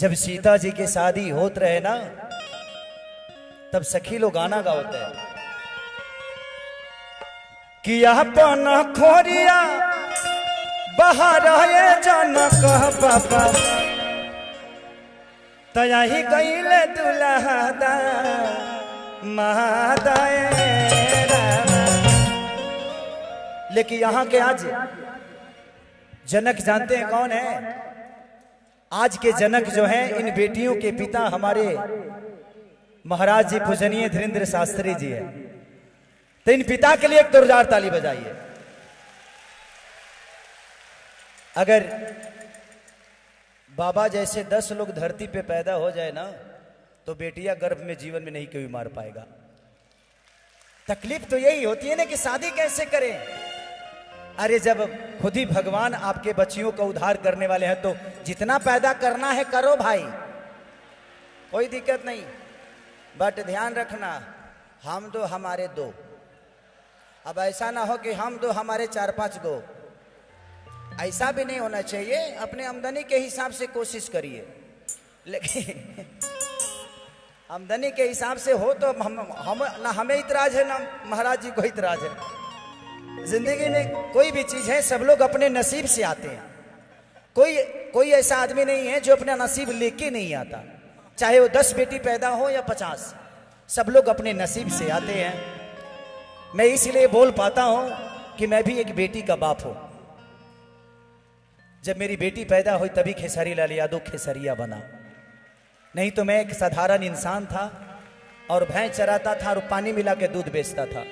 जब सीता जी की शादी होत रहे ना, तब सखी लोग गाना गाते हैं कि अपन खोरिया बाहर आए जनक बाबा तया ही गईले दुल्हा महादाए। लेकिन यहाँ के आज जनक जानते हैं कौन है? आज के जनक जो हैं इन बेटियों के पिता हमारे महाराज जी पूजनीय धीरेन्द्र शास्त्री जी हैं। तो इन पिता के लिए एक जोरदार ताली बजाइए। अगर बाबा जैसे 10 लोग धरती पे पैदा हो जाए ना, तो बेटियां गर्भ में जीवन में नहीं कोई मार पाएगा। तकलीफ तो यही होती है ना कि शादी कैसे करें। अरे जब खुद ही भगवान आपके बच्चियों का उद्धार करने वाले हैं तो जितना पैदा करना है करो भाई, कोई दिक्कत नहीं। बट ध्यान रखना, हम दो हमारे दो। अब ऐसा ना हो कि हम दो हमारे 4-5 गो, ऐसा भी नहीं होना चाहिए। अपने आमदनी के हिसाब से कोशिश करिए, लेकिन आमदनी के हिसाब से हो तो हम ना हमें इतराज है ना महाराज जी को इतराज है। जिंदगी में कोई भी चीज है, सब लोग अपने नसीब से आते हैं। कोई ऐसा आदमी नहीं है जो अपना नसीब लेके नहीं आता, चाहे वो 10 बेटी पैदा हो या 50, सब लोग अपने नसीब से आते हैं। मैं इसलिए बोल पाता हूं कि मैं भी एक बेटी का बाप हूं। जब मेरी बेटी पैदा हुई तभी खेसारी लाल यादव खेसरिया बना, नहीं तो मैं एक साधारण इंसान था और भैंस चराता था और पानी मिला के दूध बेचता था।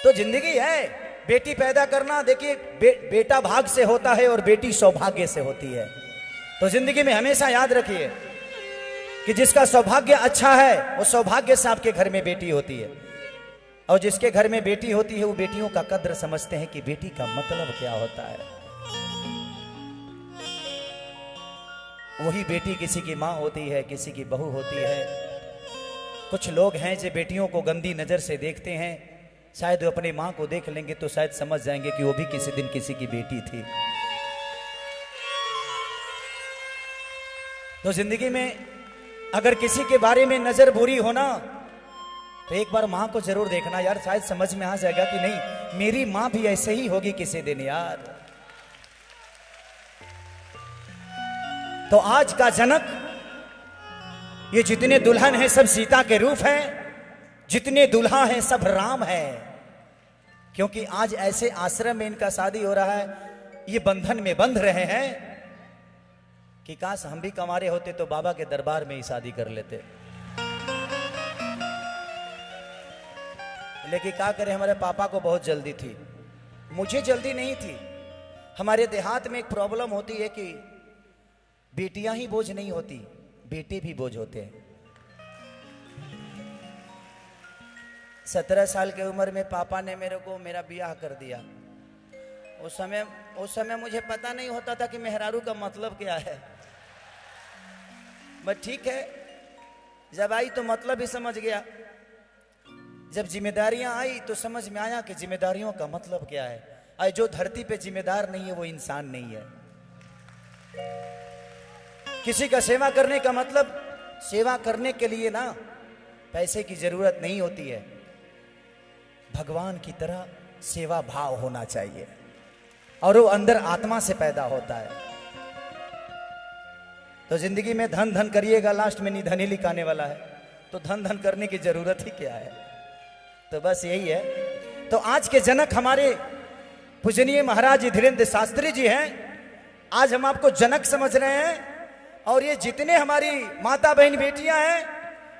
तो जिंदगी है, बेटी पैदा करना देखिए बेटा भाग से होता है और बेटी सौभाग्य से होती है। तो जिंदगी में हमेशा याद रखिए कि जिसका सौभाग्य अच्छा है वो सौभाग्य से आपके घर में बेटी होती है, और जिसके घर में बेटी होती है वो बेटियों का कद्र समझते हैं कि बेटी का मतलब क्या होता है। वही बेटी किसी की माँ होती है, किसी की बहू होती है। कुछ लोग हैं जो बेटियों को गंदी नजर से देखते हैं, शायद वो अपनी माँ को देख लेंगे तो शायद समझ जाएंगे कि वो भी किसी दिन किसी की बेटी थी। तो जिंदगी में अगर किसी के बारे में नजर बुरी हो ना, तो एक बार माँ को जरूर देखना यार, शायद समझ में आ जाएगा कि नहीं मेरी माँ भी ऐसे ही होगी किसी दिन यार। तो आज का जनक, ये जितने दुल्हन हैं सब सीता के रूप हैं, जितने दुल्हा हैं सब राम है। क्योंकि आज ऐसे आश्रम में इनका शादी हो रहा है, ये बंधन में बंध रहे हैं कि काश हम भी कमारे होते तो बाबा के दरबार में ही शादी कर लेते। लेकिन क्या करें, हमारे पापा को बहुत जल्दी थी, मुझे जल्दी नहीं थी। हमारे देहात में एक प्रॉब्लम होती है कि बेटियां ही बोझ नहीं होती, बेटे भी बोझ होते हैं। 17 साल की उम्र में पापा ने मेरा ब्याह कर दिया। उस समय मुझे पता नहीं होता था कि मेहरारू का मतलब क्या है। बस ठीक है, जब आई तो मतलब ही समझ गया। जब जिम्मेदारियां आई तो समझ में आया कि जिम्मेदारियों का मतलब क्या है। और जो धरती पे जिम्मेदार नहीं है वो इंसान नहीं है। किसी का सेवा करने का मतलब, सेवा करने के लिए ना पैसे की जरूरत नहीं होती है, भगवान की तरह सेवा भाव होना चाहिए, और वो अंदर आत्मा से पैदा होता है। तो जिंदगी में धन धन करिएगा, लास्ट में निधन ही लिखाने वाला है, तो धन धन करने की जरूरत ही क्या है। तो बस यही है। तो आज के जनक हमारे पूजनीय महाराज जी धीरेन्द्र शास्त्री जी हैं। आज हम आपको जनक समझ रहे हैं, और ये जितने हमारी माता बहन बेटियां हैं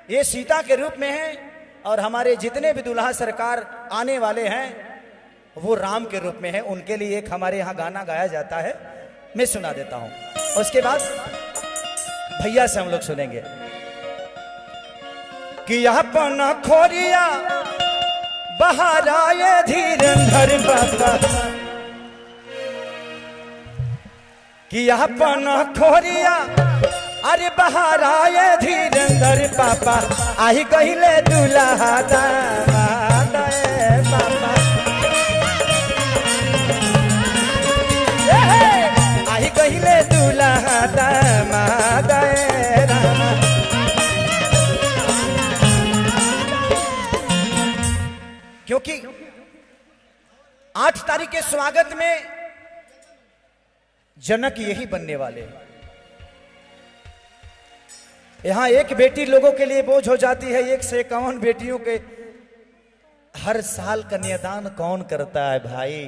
ये सीता के रूप में हैं, और हमारे जितने भी दुल्हा सरकार आने वाले हैं वो राम के रूप में हैं। उनके लिए एक हमारे यहाँ गाना गाया जाता है, मैं सुना देता हूँ, उसके बाद भैया से हम लोग सुनेंगे कि अपन खोरिया बाहर आए धीरेन्द्र बाबा, कि अपन खोरिया अरे बाहर आए धीरेन्द्र पापा, आई कहिले दुल्हा दामाद पापा, आई कहिले क्योंकि 8 तारीख के स्वागत में जनक यही बनने वाले हैं। यहां एक बेटी लोगों के लिए बोझ हो जाती है, 1 से 51 बेटियों के हर साल कन्यादान कौन करता है भाई?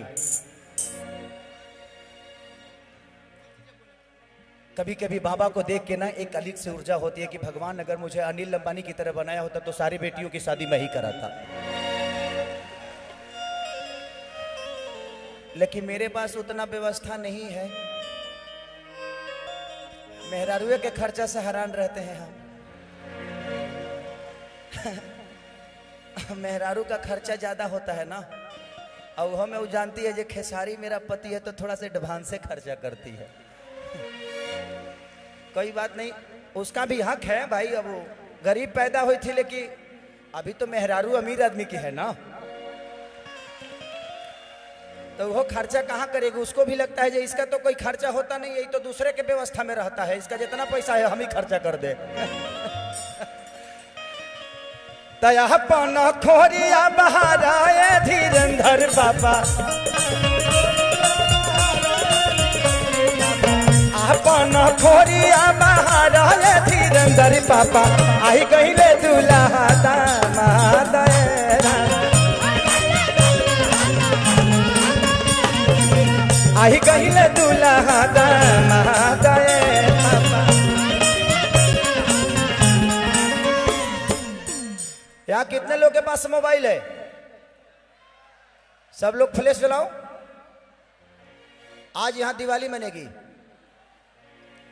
कभी कभी बाबा को देख के ना एक अलग से ऊर्जा होती है कि भगवान अगर मुझे अनिल अंबानी की तरह बनाया होता तो सारी बेटियों की शादी मैं ही कराता। लेकिन मेरे पास उतना व्यवस्था नहीं है। मेहरारूए के खर्चा से हैरान रहते हैं हम। मेहरारू का खर्चा ज्यादा होता है ना, और हमें वो जानती है जो खेसारी मेरा पति है तो थोड़ा से एडवांस से खर्चा करती है। कोई बात नहीं, उसका भी हक है भाई। अब वो गरीब पैदा हुई थी, लेकिन अभी तो मेहरारू अमीर आदमी की है ना, तो वो खर्चा कहाँ करेगी? उसको भी लगता है जो इसका तो कोई खर्चा होता नहीं, यही तो दूसरे के व्यवस्था में रहता है, इसका जितना पैसा है हम ही खर्चा कर दे। तया पाना खोरिया बहाराए धीरेंद्र बाबा, पाना खोरिया बहाराए धीरेंद्र बाबा, आई गईले दूल्हा दामाद, आई गईले दूल्हा दामाद। यहाँ कितने लोग के पास मोबाइल है? सब लोग फ्लैश जलाओ। आज यहाँ दिवाली मनेगी।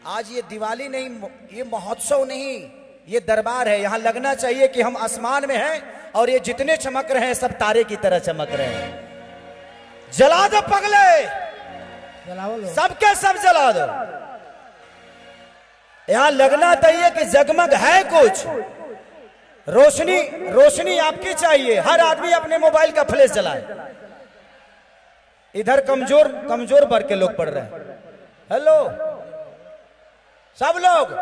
आज ये दिवाली नहीं, ये महोत्सव नहीं, ये दरबार है। यहाँ लगना चाहिए कि हम आसमान में हैं और ये जितने चमक रहे हैं सब तारे की तरह चमक रहे हैं। जला दो पगले, सबके सब जला दो। यहाँ लगना चाहिए कि जगमग है कुछ, रोशनी रोशनी आपकी चाहिए। हर आदमी अपने मोबाइल का फ्लैश जलाए। इधर कमजोर कमजोर वर्ग के लोग पढ़ रहे हैं। हेलो सब लोग,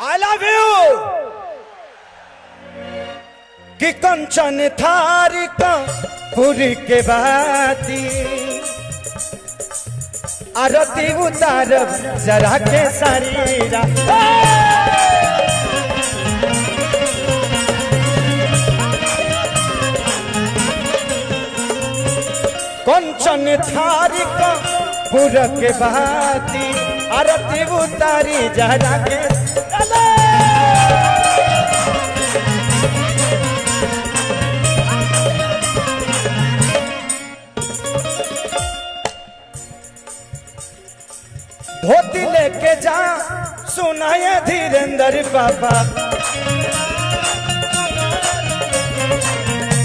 आई लव यू। कि कंचन थारी का पूरी के बाती, आरती उतारब जरा के शरीरा। कंचन थारी का पूरा के बाती, आरती उतारी जरा के। धोती लेके जा सुनाए धीरेंद्र बाबा,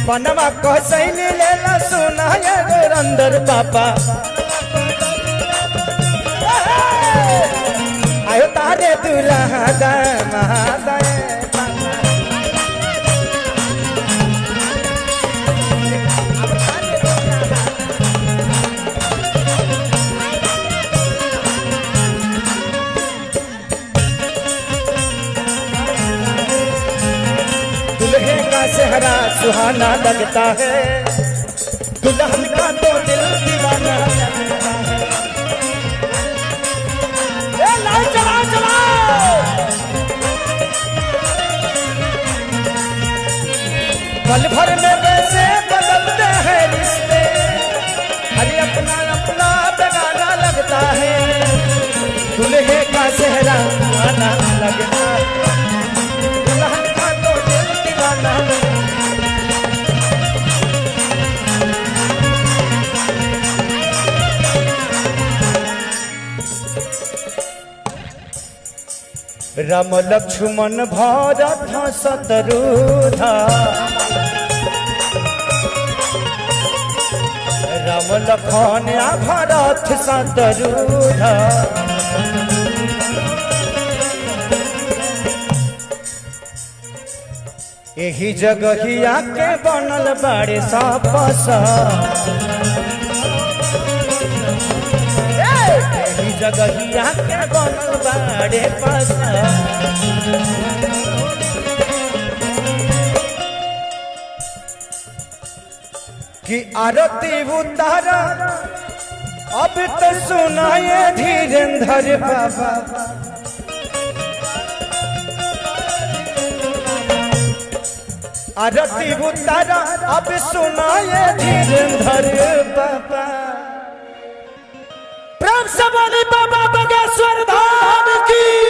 पनमा कसैली लेला सुनाए धीरेंद्र बाबा। आयो तारे दूल्हा दामाद, दुल्हे का चेहरा सुहाना लगता है, दुल्हन का तो दिल दीवाना लगता है। चलाओ चलाओ, पल भर में वैसे बदलते हैं रिश्ते, अरे अपना अपना बेगाना लगता है। दुल्हे का चेहरा आना लगता है, दुल्हन का तो दिल दीवाना। राम लक्ष्मण भरत शत्रुघ्न, राम लखन भरत शत्रुघ्न। यही जगहिया के बनल बाड़े सपस, जगहिया के बनल बाड़े पास। कि आरती उतारा अब तो सुनाए धीरेंद्र बाबा। आरती उतारा अब सुनाए धीरेंद्र बाबा। प्रेम से बोली बाबा बगेश्वर धाम की।